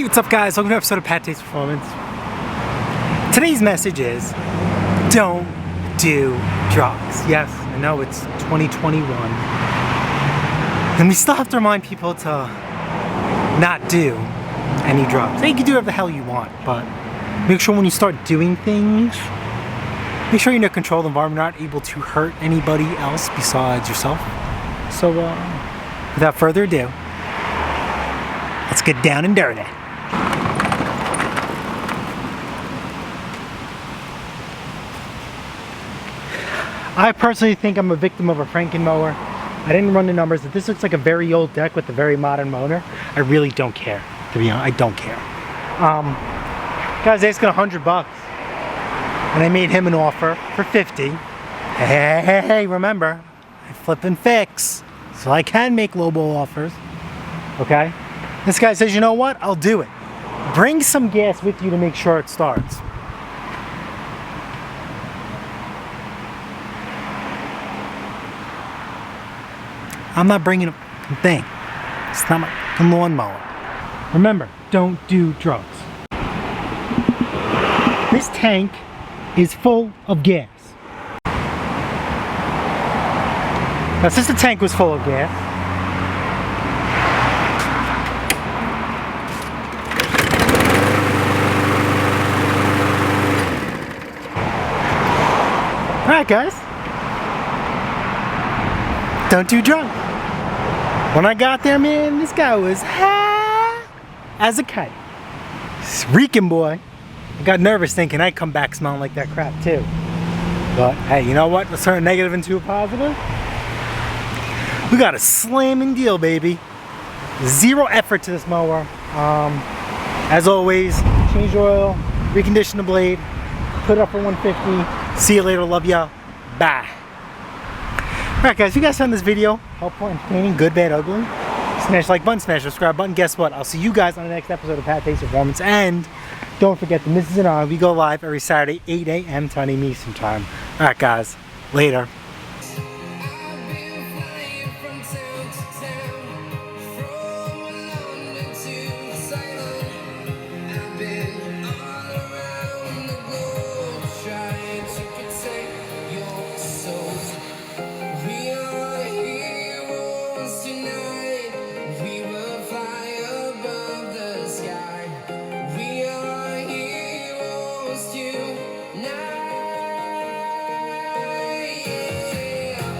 what's up guys? Welcome to an episode of PATTAY'S Performance. Today's message is, don't do drugs. Yes, I know it's 2021. And we still have to remind people to not do any drugs. You can do whatever the hell you want, but make sure when you start doing things, make sure you're in control of the environment, not able to hurt anybody else besides yourself. So, without further ado, let's get down and dirty. I personally think I'm a victim of a Frankenmower. I didn't run the numbers. If this looks like a very old deck with a very modern motor, I really don't care. To be honest, I don't care. Guys, asking $100, and I made him an offer for 50. Hey, remember, I flip and fix, so I can make lowball offers. Okay? This guy says, you know what? I'll do it. Bring some gas with you to make sure it starts. I'm not bringing a thing. It's not my lawnmower. Remember, don't do drugs. This tank is full of gas. Now, since the tank was full of gas, alright guys, don't do drugs. When I got there, man, this guy was high as a kite. This reeking boy. I got nervous thinking I'd come back smelling like that crap too. But hey, you know what? Let's turn a negative into a positive. We got a slamming deal, baby. Zero effort to this mower. As always, change oil, recondition the blade, put it up for 150. See you later, love ya. Bye. Alright guys, if you guys found this video helpful, entertaining, good, bad, ugly, smash the like button, smash the subscribe button. Guess what? I'll see you guys on the next episode of PATTAY'S Performance. And don't forget, the Mrs. and I, we go live every Saturday, 8 a.m. to 9 a.m. Eastern Time. Alright guys, later.